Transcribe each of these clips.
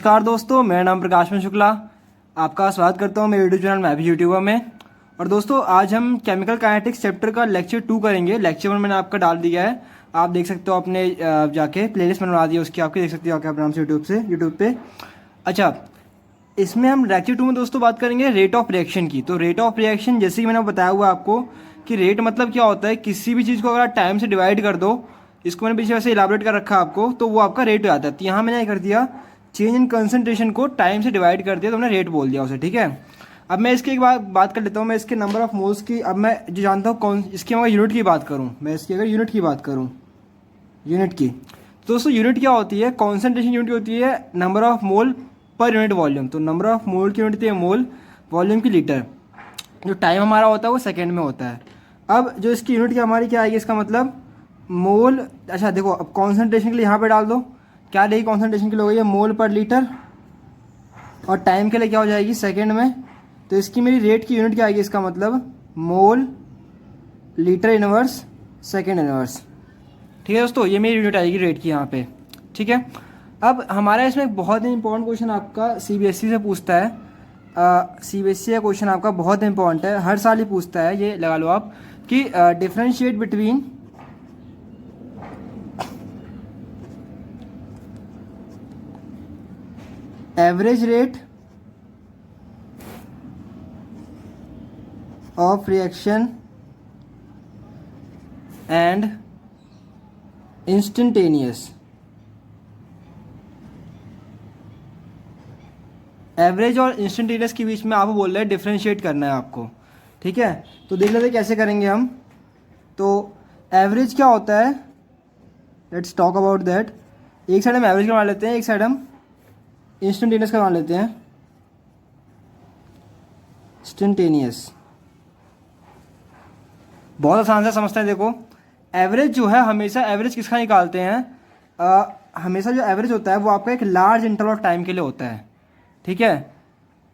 नमस्कार दोस्तों, मेरा नाम प्रकाश शुक्ला। आपका स्वागत करता हूं मेरे यूट्यूब चैनल मैं भी यूट्यूबर में। और दोस्तों आज हम केमिकल काइनेटिक्स चैप्टर का लेक्चर 2 करेंगे। लेक्चर 1 मैंने आपका डाल दिया है, आप देख सकते हो अपने जाके प्लेलिस्ट में बना दिया उसकी, आपके देख सकते हो आके अपने नाम से यूट्यूब पे। अच्छा, इसमें हम लेक्चर 2 में दोस्तों बात करेंगे रेट ऑफ रिएक्शन की। तो रेट ऑफ रिएक्शन जैसे कि मैंने बताया हुआ आपको कि रेट मतलब क्या होता है, किसी भी चीज़ को अगर आप टाइम से डिवाइड कर दो, इसको मैंने पीछे वैसे इलाबोरेट कर रखा आपको, तो वो आपका रेट हो जाता है। तो यहाँ मैंने क्या कर दिया, चेंज इन कंसंट्रेशन को टाइम से डिवाइड कर दिया, तो मैंने रेट बोल दिया उसे। ठीक है, अब मैं इसकी एक बात कर लेता हूँ, मैं इसके नंबर ऑफ मोल्स की, अब मैं जो जानता हूँ कौन इसकी, अगर यूनिट की बात करूँ, मैं इसकी अगर यूनिट की बात करूँ, यूनिट की, तो दोस्तों यूनिट क्या होती है, कॉन्सेंट्रेशन यूनिट होती है number of mole per unit volume. तो नंबर ऑफ मोल की यूनिट होती है मोल, वॉल्यूम की लीटर। जो टाइम हमारा होता है वो सेकेंड में होता है। अब जो इसकी यूनिट की हमारी क्या आएगी, इसका मतलब मोल। अच्छा देखो, अब कॉन्सेंट्रेशन के लिए यहाँ पे डाल दो, क्या रहेगी कॉन्सेंट्रेशन के लिए, हो गई है मोल पर लीटर, और टाइम के लिए क्या हो जाएगी सेकेंड में। तो इसकी मेरी रेट की यूनिट क्या आएगी, इसका मतलब mole litre inverse second inverse. ठीक है दोस्तों, ये मेरी यूनिट आएगी रेट की यहाँ पे। ठीक है, अब हमारा इसमें एक बहुत ही इंपॉर्टेंट क्वेश्चन आपका सीबीएसई से पूछता है। सीबीएसई का क्वेश्चन आपका बहुत इंपॉर्टेंट है, हर साल ही पूछता है, ये लगा लो आप कि differentiate between average rate of reaction and instantaneous. Average और इंस्टेंटेनियस के बीच में आपको बोल रहे हैं डिफरेंशिएट करना है आपको। ठीक है, तो देख लेते हैं कैसे करेंगे हम। तो एवरेज क्या होता है, लेट्स टॉक अबाउट दैट। एक साइड हम एवरेज करवा लेते हैं, एक साइड हम इंस्टेंटेनियस करवा लेते हैं। इंस्टेंटेनियस बहुत आसान से समझते हैं। देखो, एवरेज जो है, हमेशा एवरेज किसका निकालते हैं, हमेशा जो एवरेज होता है वो आपका एक लार्ज इंटरवल ऑफ टाइम के लिए होता है। ठीक है,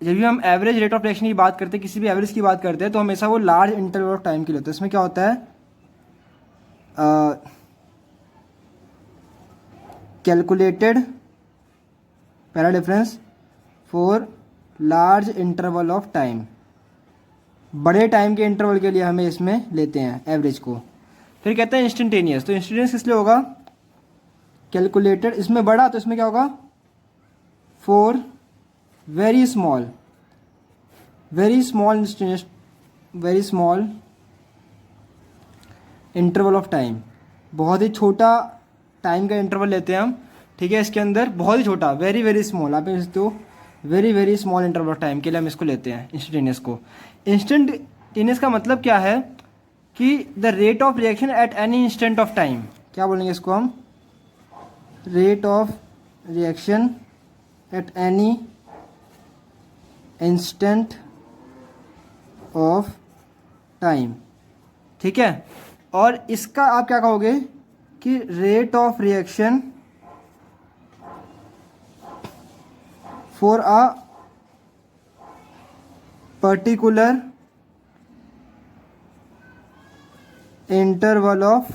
जब भी हम एवरेज रेट ऑफ रिएक्शन की बात करते हैं, किसी भी एवरेज की बात करते हैं, तो हमेशा वो लार्ज इंटरवल ऑफ टाइम के लिए होता है। इसमें क्या होता है, कैलकुलेटेड पहला difference for large interval of time, बड़े टाइम के इंटरवल के लिए हमें इसमें लेते हैं एवरेज को। फिर कहते हैं इंस्टेंटेनियस। तो इंस्टेंटेनियस किस लिए होगा, कैलकुलेटेड, इसमें बड़ा, तो इसमें क्या होगा for very small instantaneous, very small interval of time, बहुत ही छोटा टाइम का इंटरवल लेते हैं हम। ठीक है, इसके अंदर बहुत ही छोटा, वेरी वेरी स्मॉल, आप समझते हो, very very small interval of time के लिए हम इसको लेते हैं इंस्टेंटेनियस को। इंस्टेंटेनियस का मतलब क्या है कि the rate of reaction at any instant of time, क्या बोलेंगे इसको हम, rate of reaction at any instant of time. ठीक है, और इसका आप क्या कहोगे कि rate of reaction for a particular interval of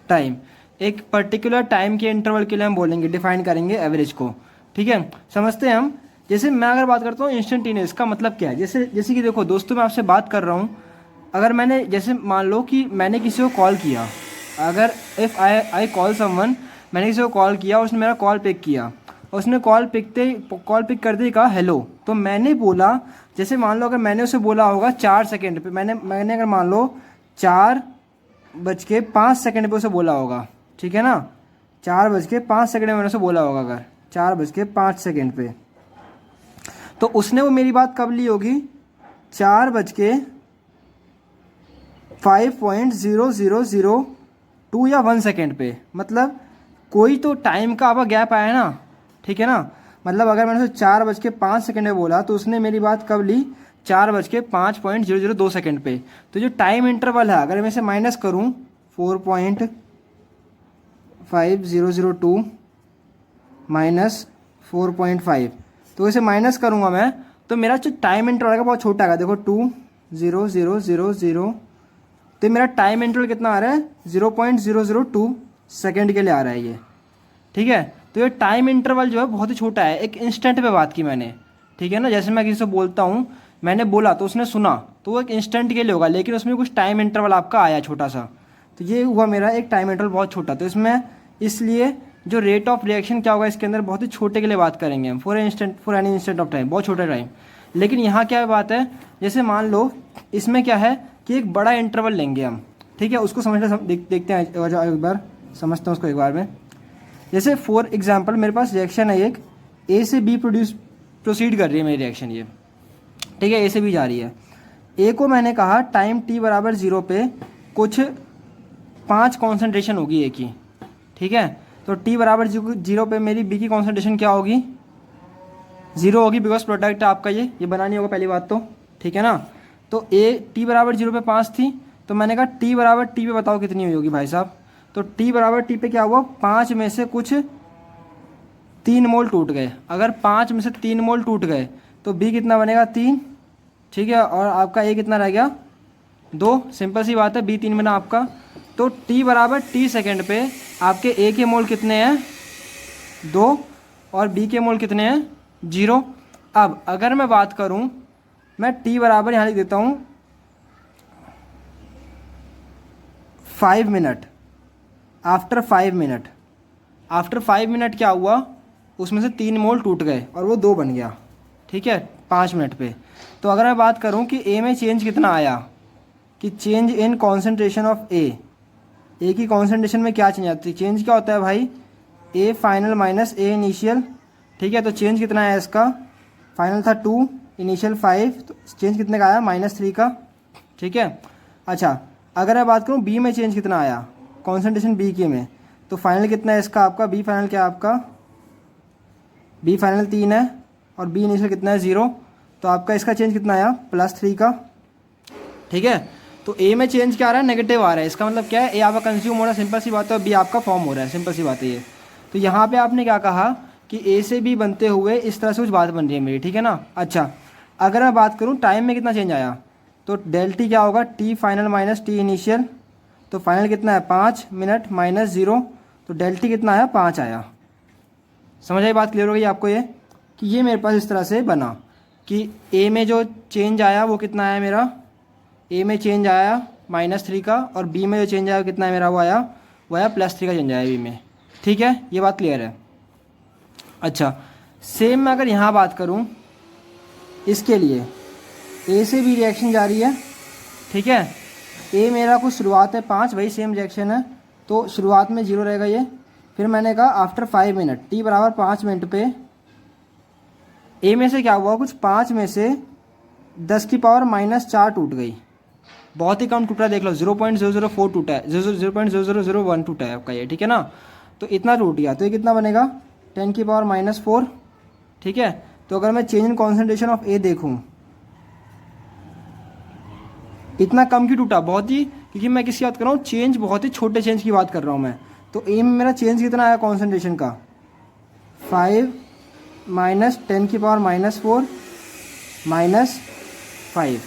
time, एक पर्टिकुलर टाइम के इंटरवल के लिए हम बोलेंगे, डिफाइन करेंगे एवरेज को। ठीक है, समझते हैं हम। जैसे मैं अगर बात करता हूँ इंस्टेंटेनियस का मतलब क्या है, जैसे कि देखो दोस्तों, मैं आपसे बात कर रहा हूँ, अगर मैंने, जैसे मान लो कि मैंने किसी को कॉल किया, अगर इफ़ आई कॉल समवन, मैंने किसी को कॉल किया, उसने मेरा कॉल पिक किया, और उसने कॉल पिक करते ही कहा हेलो, तो मैंने बोला, जैसे मान लो अगर मैंने उसे बोला होगा 4 सेकेंड पे, मैंने अगर मान लो 4:05 पे उसे बोला होगा। ठीक है ना, 4:05 में मैंने उसे बोला होगा, अगर 4:05 पे, तो उसने वो मेरी बात कब ली होगी, 4:05.0002 या 1 सेकेंड पे। मतलब कोई तो टाइम का आपका गैप आया ना। ठीक है ना, मतलब अगर मैंने उसे 4:05 में बोला, तो उसने मेरी बात कब ली, 4:05.002 सेकेंड पे। तो जो टाइम इंटरवल है, अगर मैं इसे माइनस करूँ 4.5002 माइनस 4.5, तो इसे माइनस करूँगा मैं, तो मेरा जो टाइम इंटरवल आएगा बहुत छोटा आएगा। देखो 2:00:00, तो मेरा टाइम इंटरवल कितना आ रहा है, 0.002 सेकेंड के लिए आ रहा है ये। ठीक है। तो ये टाइम इंटरवल जो है बहुत ही छोटा है, एक इंस्टेंट पे बात की मैंने, ठीक है ना। जैसे मैं किसी से बोलता हूँ, मैंने बोला तो उसने सुना, तो वो एक इंस्टेंट के लिए होगा, लेकिन उसमें कुछ टाइम इंटरवल आपका आया छोटा सा, तो ये हुआ मेरा एक टाइम इंटरवल बहुत छोटा। तो इसमें इसलिए जो रेट ऑफ रिएक्शन क्या होगा इसके अंदर, बहुत ही छोटे के लिए बात करेंगे हम, for any instant of time, बहुत छोटा टाइम। लेकिन यहाँ क्या बात है, जैसे मान लो इसमें क्या है कि एक बड़ा इंटरवल लेंगे हम, ठीक है, उसको समझना देखते हैं एक बार, समझते हैं उसको एक बार में। जैसे फॉर एग्जांपल मेरे पास रिएक्शन है एक, ए से बी प्रोसीड कर रही है मेरी रिएक्शन ये, ठीक है, ए से बी जा रही है। ए को मैंने कहा टाइम t बराबर 0 पे कुछ 5 कॉन्सेंट्रेशन होगी ए की, ठीक है। तो t बराबर 0 पे मेरी बी की कॉन्सेंट्रेशन क्या होगी, 0 होगी, बिकॉज प्रोडक्ट आपका ये बनानी होगा पहली बात तो, ठीक है ना। तो ए t बराबर 0 पे 5 थी, तो मैंने कहा t बराबर t पे बताओ कितनी हुई होगी भाई साहब। तो t बराबर t पे क्या हुआ, 5 में से कुछ 3 मोल टूट गए। अगर 5 में से 3 मोल टूट गए तो b कितना बनेगा, 3, ठीक है, और आपका a कितना रह गया, 2। सिंपल सी बात है, b 3 बना आपका। तो t बराबर t सेकेंड पे आपके a के मोल कितने हैं, 2, और b के मोल कितने हैं, 0। अब अगर मैं बात करूं, मैं t बराबर यहाँ लिख देता हूँ 5 minute, after 5 minute, after 5 minute क्या हुआ, उसमें से 3 मोल टूट गए और वो 2 बन गया, ठीक है, 5 मिनट पे। तो अगर मैं बात करूं कि ए में चेंज कितना आया, कि चेंज इन कॉन्सेंट्रेशन ऑफ ए की कॉन्सेंट्रेशन में क्या चेंज आती है, चेंज क्या होता है भाई, A final minus A initial, ठीक है। तो चेंज कितना है इसका, फाइनल था 2, इनिशियल 5, तो चेंज कितने का आया, -3 का, ठीक है। अच्छा, अगर मैं बात करूं बी में चेंज कितना आया, कॉन्सेंट्रेशन बी के में, तो फाइनल कितना है इसका आपका, बी फाइनल क्या है आपका, बी फाइनल 3 है, और बी इनिशियल कितना है, 0। तो आपका इसका चेंज कितना आया, +3 का, ठीक है। तो ए में चेंज क्या आ रहा है, नेगेटिव आ रहा है, इसका मतलब क्या है, ए आपका कंज्यूम हो रहा है, सिंपल सी बात है, और बी आपका फॉर्म हो रहा है, सिंपल सी बात है ये। तो यहाँ पे आपने क्या कहा कि ए से बी बनते हुए इस तरह से कुछ बात बन रही है मेरी, ठीक है ना। अच्छा, अगर मैं बात करूँ टाइम में कितना चेंज आया, तो डेल टी क्या होगा, T final minus T initial, तो फाइनल कितना है, 5 मिनट माइनस 0, तो डेल टी कितना आया, 5 आया। समझ आई बात, क्लियर हो गई आपको ये, कि ये मेरे पास इस तरह से बना कि ए में जो चेंज आया वो कितना आया मेरा, ए में चेंज आया -3 का, और बी में जो चेंज आया कितना है मेरा, वो आया +3 का चेंज आया बी में, ठीक है, ये बात क्लियर है। अच्छा, सेम मैं अगर यहाँ बात करूँ, इसके लिए ए से बी रिएक्शन जा रही है, ठीक है। ए मेरा कुछ शुरुआत है 5, वही सेम रिएक्शन है, तो शुरुआत में 0 रहेगा ये। फिर मैंने कहा आफ्टर 5 मिनट, टी बराबर 5 मिनट पे ए में से क्या हुआ, कुछ 5 में से 10 की पावर -4 टूट गई, बहुत ही कम टूटा, देख लो 0.004 टूटा है, 0.00001 टूटा है आपका ये, ठीक है ना। तो इतना टूट गया, तो ये कितना बनेगा, 10 की पावर -4, ठीक है। तो अगर मैं चेंज इन कॉन्सेंट्रेशन ऑफ ए देखूँ, इतना कम क्यों टूटा, बहुत ही, क्योंकि मैं किसकी बात कर रहा हूँ, चेंज बहुत ही छोटे चेंज की बात कर रहा हूँ मैं। तो ए में मेरा चेंज कितना आया कॉन्सेंट्रेशन का, 5 माइनस 10 की पावर -4 -5,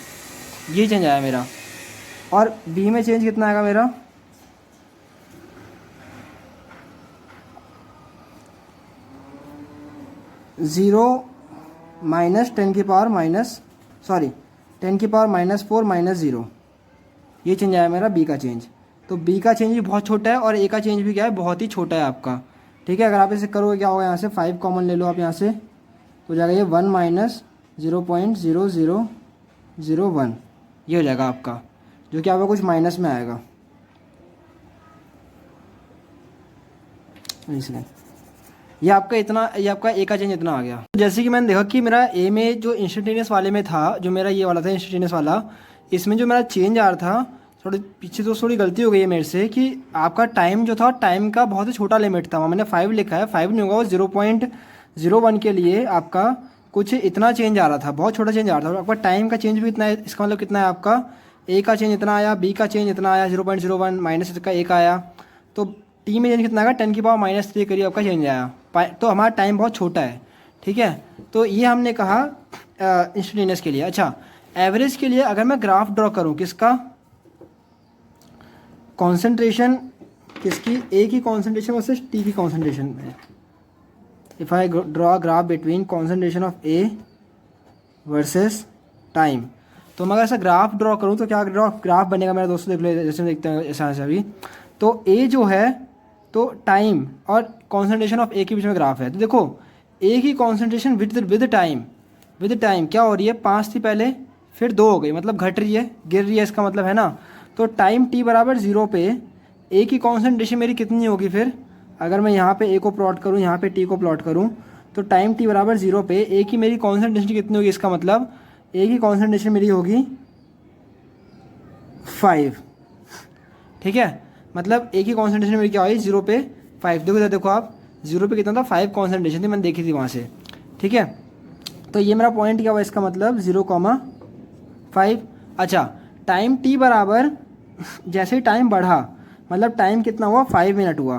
ये चेंज आया मेरा। और बी में चेंज कितना आएगा मेरा, 0 माइनस 10 की पावर -10 की पावर -4 -0, ये चेंज आया मेरा बी का चेंज। तो बी का चेंज भी बहुत छोटा है और ए का चेंज भी क्या है, बहुत ही छोटा है आपका, ठीक है। अगर आप इसे करोगे क्या होगा, यहाँ से 5 कॉमन ले लो आप, यहाँ से हो जाएगा ये 1 माइनस 0.0001, ये हो जाएगा आपका, जो कि आपका कुछ माइनस में आएगा, इसलिए ये आपका इतना, ये आपका ए का चेंज इतना आ गया। जैसे कि मैंने देखा कि मेरा ए में जो इंस्टेंटेनियस वाले में था, जो मेरा ये वाला था इंस्टेंटेनियस वाला, इसमें जो मेरा चेंज आ रहा था, थोड़ी पीछे तो थोड़ी गलती हो गई है मेरे से, कि आपका टाइम जो था, टाइम का बहुत ही छोटा लिमिट था, मैंने 5 लिखा है, 5 नहीं होगा, वो 0.01 के लिए आपका कुछ इतना चेंज आ रहा था, बहुत छोटा चेंज आ रहा था। आपका टाइम का चेंज भी इतना है, इसका मतलब कितना है, आपका ए का चेंज इतना आया, बी का चेंज इतना आया 0.01 माइनस इसका एक आया, तो टी में चेंज कितना आएगा, 10 की पावर -3 करीब आपका चेंज आया। तो हमारा टाइम बहुत छोटा है, ठीक है। तो ये हमने कहा इंस्टेंटेनियस के लिए। अच्छा, एवरेज के लिए अगर मैं ग्राफ ड्रॉ करूँ, किसका, कॉन्सेंट्रेशन किसकी, ए की कॉन्सेंट्रेशन वर्सेस टी की कॉन्सेंट्रेशन में, if I draw graph between concentration of A versus time, तो मैं अगर ऐसा ग्राफ ड्रॉ करूँ तो क्या ग्राफ बनेगा मेरा दोस्तों, देख लो जैसे देखते हैं ऐसा ऐसा अभी। तो ए जो है तो टाइम और कॉन्सेंट्रेशन ऑफ ए के बीच में ग्राफ है। तो देखो ए की कॉन्सेंट्रेशन विद टाइम क्या हो रही है, 5 थी पहले, फिर 2 हो गई, मतलब घट रही है, गिर रही है, इसका मतलब है ना। तो टाइम t बराबर 0 पे ए की कॉन्सेंट्रेशन मेरी कितनी होगी फिर, अगर मैं यहाँ पे ए को प्लॉट करूँ, यहाँ पे टी को प्लॉट करूँ, तो टाइम t बराबर 0 पे ए की मेरी कॉन्सेंट्रेशन कितनी होगी, इसका मतलब ए की कॉन्सेंट्रेशन मेरी होगी 5। ठीक है, मतलब ए की कॉन्सेंट्रेशन मेरी क्या होगी 0 पे 5। देखो देखो आप 0 पे कितना था 5 कॉन्सेंट्रेशन थी, मैंने देखी थी वहाँ से। ठीक है, तो ये मेरा पॉइंट क्या हुआ, इसका मतलब 0,5। अच्छा, टाइम t बराबर जैसे ही टाइम बढ़ा, मतलब टाइम कितना हुआ 5 मिनट हुआ,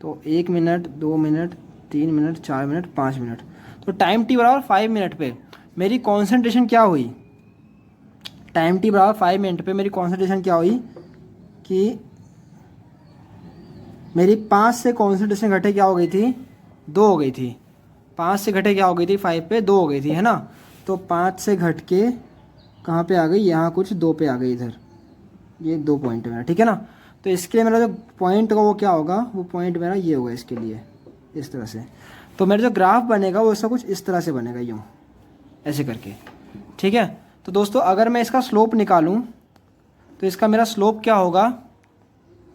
तो 1 minute 2 minute 3 minute 4 minute 5 minute, तो टाइम t बराबर 5 मिनट पे मेरी कॉन्सेंट्रेशन क्या हुई, टाइम t बराबर 5 मिनट पे मेरी कॉन्सेंट्रेशन क्या हुई कि मेरी 5 से कॉन्सेंट्रेशन घटे क्या हो गई थी, 2 हो गई थी। 5 से घटे क्या हो गई थी, 5 पे 2 हो गई थी, है ना। तो 5 से घट के कहाँ पे आ गई, यहाँ कुछ 2 पे आ गई इधर, ये 2 पॉइंट है मेरा। ठीक है ना, तो इसके लिए मेरा जो पॉइंट होगा वो क्या होगा, वो पॉइंट मेरा ये होगा इसके लिए, इस तरह से। तो मेरा जो ग्राफ बनेगा वो ऐसा कुछ इस तरह से बनेगा, यूँ ऐसे करके। ठीक है, तो दोस्तों अगर मैं इसका स्लोप निकालूं तो इसका मेरा स्लोप क्या होगा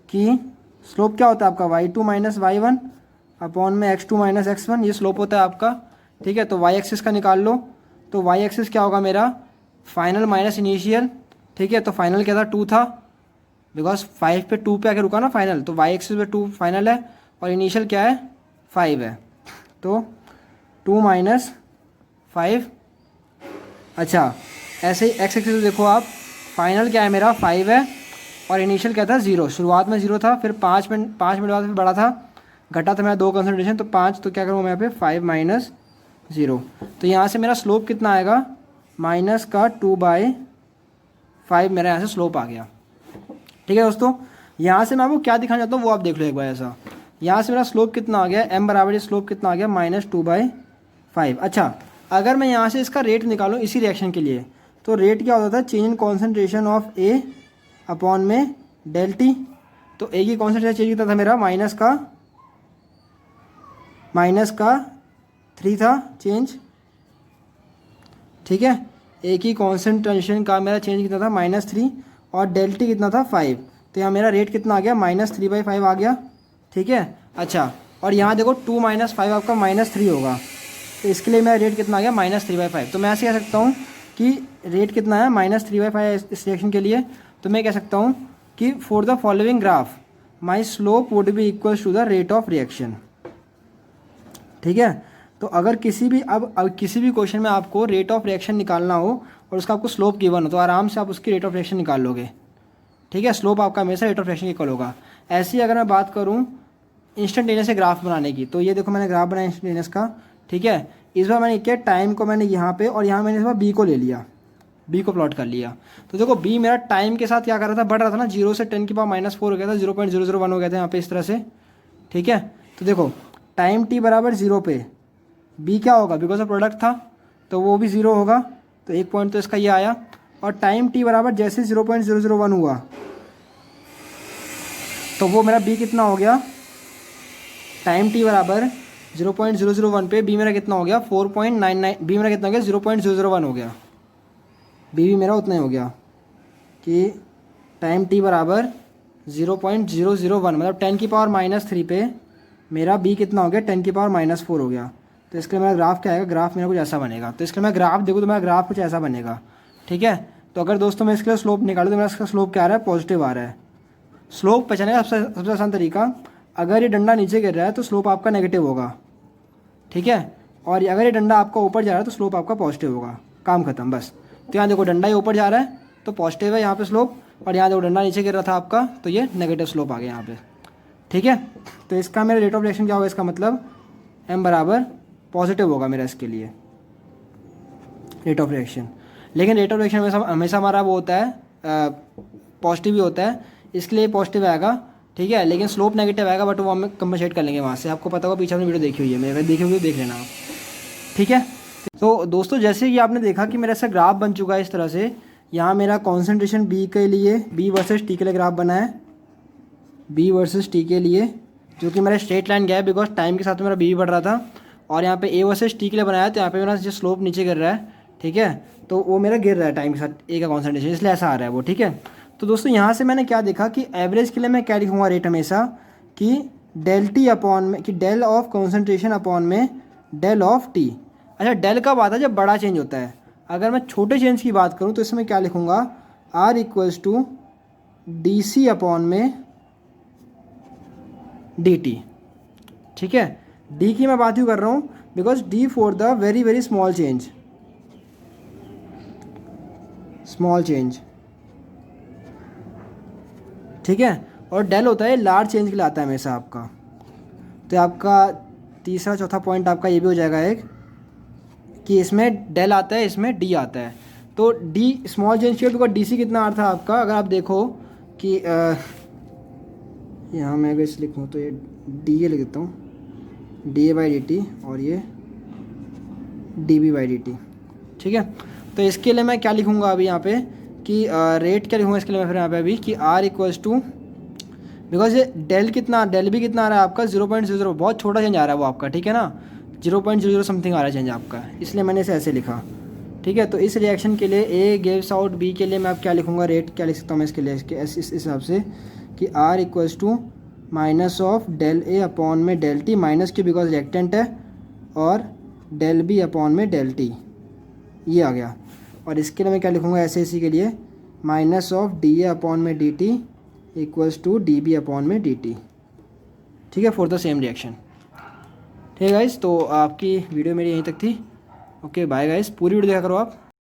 कि स्लोप क्या होता है आपका y2 माइनस y1 अपॉन में x2 माइनस x1, ये स्लोप होता है आपका। ठीक है, तो y एक्सिस का निकाल लो, तो y एक्सिस क्या होगा मेरा, फाइनल माइनस इनिशियल। ठीक है, तो फाइनल क्या था 2 था, बिकॉज 5 पे 2 पे आके रुका ना फाइनल, तो y एक्सिस पे 2 फाइनल है और इनिशियल क्या है 5 है, तो 2 माइनस 5। अच्छा, ऐसे ही x एक्सिस देखो आप, फाइनल क्या है मेरा 5 है और इनिशियल क्या था 0, शुरुआत में 0 था, फिर 5 मिनट बाद फिर बढ़ा था, घटा था मेरा 2 कंसंट्रेशन, तो 5, तो क्या करूँगा मैं यहाँ पे 5 माइनस 0, तो यहाँ से मेरा स्लोप कितना आएगा माइनस का 2/5 मेरा यहाँ से स्लोप आ गया। ठीक है दोस्तों, यहाँ से मैं आपको क्या दिखाना चाहता हूँ वो आप देख लो एक बार। ऐसा यहाँ से मेरा स्लोप कितना आ गया, m बराबर स्लोप कितना आ गया -2/5। अच्छा, अगर मैं यहाँ से इसका रेट निकालूँ इसी रिएक्शन के लिए, तो रेट क्या होता था, change in concentration of A upon में डेल टी। तो ए की कॉन्सेंट्रेशन चेंज कितना था मेरा माइनस का 3 था चेंज। ठीक है, ए की कॉन्सेंट्रेशन का मेरा चेंज कितना था -3 और डेल टी कितना था 5, तो यहाँ मेरा रेट कितना आ गया -3/5 आ गया। ठीक है, अच्छा, और यहाँ देखो 2 माइनस 5 आपका -3 होगा, तो इसके लिए मेरा रेट कितना आ गया -3/5। तो मैं ऐसे कह सकता हूँ कि रेट कितना है -3/5 इस रिएक्शन के लिए। तो मैं कह सकता हूँ कि for the following graph my slope would be equal to the rate of reaction. ठीक है, तो अगर किसी भी अब किसी भी क्वेश्चन में आपको रेट ऑफ रिएक्शन निकालना हो और उसका आपको स्लोप गिवन हो, तो आराम से आप उसकी रेट ऑफ रिएक्शन निकाल लोगे। ठीक है, स्लोप आपका हमेशा रेट ऑफ रिएक्शन इक्वल होगा। ऐसे ही अगर मैं बात करूँ इंस्टेंटेनियस से ग्राफ बनाने की, तो ये देखो मैंने ग्राफ बनाया इंस्टेंटेनियस का। ठीक है, इस बार मैंने क्या टाइम को मैंने यहाँ पे और यहाँ मैंने इस बार बी को ले लिया, बी को प्लॉट कर लिया। तो देखो बी मेरा टाइम के साथ क्या कर रहा था, बढ़ रहा था ना, 0 से 10 की पावर -4 हो गया था, 0.001 हो गया था यहाँ पे इस तरह से। ठीक है, तो देखो टाइम t बराबर 0 पे बी क्या होगा, बिकॉज ऑफ प्रोडक्ट था तो वो भी 0 होगा, तो एक पॉइंट तो इसका ये आया। और टाइम t बराबर जैसे 0.001 हुआ तो वो मेरा बी कितना हो गया, टाइम t बराबर 0.001 पे बी मेरा कितना हो गया 4.99, बी मेरा कितना हो गया 0.001 हो गया, बी भी मेरा उतना ही हो गया कि टाइम t बराबर 0.001 मतलब 10 की पावर -3 पे मेरा बी कितना हो गया 10 की पावर -4 हो गया। तो इसके लिए मेरा ग्राफ क्या आएगा, ग्राफ मेरा कुछ ऐसा बनेगा। तो इसके लिए मैं ग्राफ देखूँ तो मेरा ग्राफ कुछ ऐसा बनेगा। ठीक है, तो अगर दोस्तों मैं इसके लिए स्लोप निकालूँ तो मेरा इसका स्लोप क्या आ रहा है, पॉजिटिव आ रहा है। स्लोप पहचाने का सबसे आसान तरीका, अगर ये डंडा नीचे गिर रहा है तो स्लोप आपका नेगेटिव होगा। ठीक है, और अगर ये डंडा आपका ऊपर जा रहा है तो स्लोप आपका पॉजिटिव होगा, काम खत्म बस। तो यहाँ देखो डंडा ही ऊपर जा रहा है तो पॉजिटिव है यहाँ पे स्लोप, और यहाँ देखो डंडा नीचे गिर रहा था आपका तो ये नेगेटिव स्लोप आ गया यहाँ पे। ठीक है, तो इसका मेरा रेट ऑफ रिएक्शन क्या होगा, इसका मतलब m बराबर पॉजिटिव होगा मेरा इसके लिए रेट ऑफ रिएक्शन। लेकिन रेट ऑफ रिएक्शन हमेशा हमारा वो होता है पॉजिटिव ही होता है, इसके लिए पॉजिटिव आएगा। ठीक है, लेकिन स्लोप नेगेटिव आएगा, बट वो हम कंपनसेट कर लेंगे वहाँ से। आपको पता होगा, पीछे आपने वीडियो देखी हुई है, मेरे देखी हुई देख लेना आप, ठीक है। तो दोस्तों जैसे कि आपने देखा कि मेरा ऐसा ग्राफ बन चुका है इस तरह से। यहाँ मेरा कॉन्सेंट्रेशन बी के लिए, बी वर्सेस टी के लिए ग्राफ बना है, बी वर्सेस टी के लिए, जो कि मेरा स्ट्रेट लाइन गया है बिकॉज टाइम के साथ मेरा बी बढ़ रहा था। और यहाँ पे ए वर्सेस टी के लिए बनाया, तो यहाँ पे मेरा जो स्लोप नीचे गिर रहा है, ठीक है, तो वो मेरा गिर रहा है टाइम के साथ ए का कॉन्सेंट्रेशन, इसलिए ऐसा आ रहा है वो, ठीक है। तो दोस्तों यहाँ से मैंने क्या देखा कि एवरेज के लिए मैं क्या लिखूँगा रेट हमेशा, कि डेल टी अपॉन में, कि डेल ऑफ कॉन्सेंट्रेशन अपॉन में डेल ऑफ टी। अच्छा, डेल कब आता है? जब बड़ा चेंज होता है। अगर मैं छोटे चेंज की बात करूँ तो इसमें क्या लिखूँगा, R equals to D C upon में डी टी, ठीक है। डी की मैं बात ही कर रहा हूँ because D for the very very small change, small change, ठीक है। और डेल होता है लार्ज चेंज के लिए आता है हमेशा आपका। तो आपका तीसरा चौथा पॉइंट आपका ये भी हो जाएगा एक, कि इसमें डेल आता है, इसमें डी आता है। तो डी स्मॉल चेंज के बिकॉज डी सी कितना आ रहा था आपका, अगर आप देखो कि यहाँ मैं अगर इसे लिखूँ तो ये डी ए लिख देता हूँ, D A by D T, और ये D B by D T, ठीक है। तो इसके लिए मैं क्या लिखूँगा अभी यहाँ पे, कि रेट क्या लिखूँगा इसके लिए मैं फिर यहाँ पे अभी, कि आर इक्वल्स टू, बिकॉज ये डेल कितना, डेल भी कितना आ रहा है आपका 0.00, बहुत छोटा चेंज आ रहा है वो आपका, ठीक है ना, 0.00 समथिंग आ रहा है चेंज आपका, इसलिए मैंने इसे ऐसे लिखा, ठीक है। तो इस रिएक्शन के लिए ए गिव्स आउट बी के लिए मैं अब क्या लिखूँगा, रेट क्या लिख सकता हूँ मैं इसके लिए, इस हिसाब से, कि R equals to minus of del A upon में डेल टी, माइनस की बिकॉज रिएक्टेंट है, और डेल बी अपॉन में डेल टी, ये आ गया। और इसके लिए मैं क्या लिखूँगा ऐसे, इसी के लिए minus of D A upon में D T equals to D B upon में डी टी, ठीक है, फॉर द सेम रिएक्शन, ठीक है गाइस। तो आपकी वीडियो मेरी यहीं तक थी। ओके बाय गाइस, पूरी वीडियो देखा करो आप।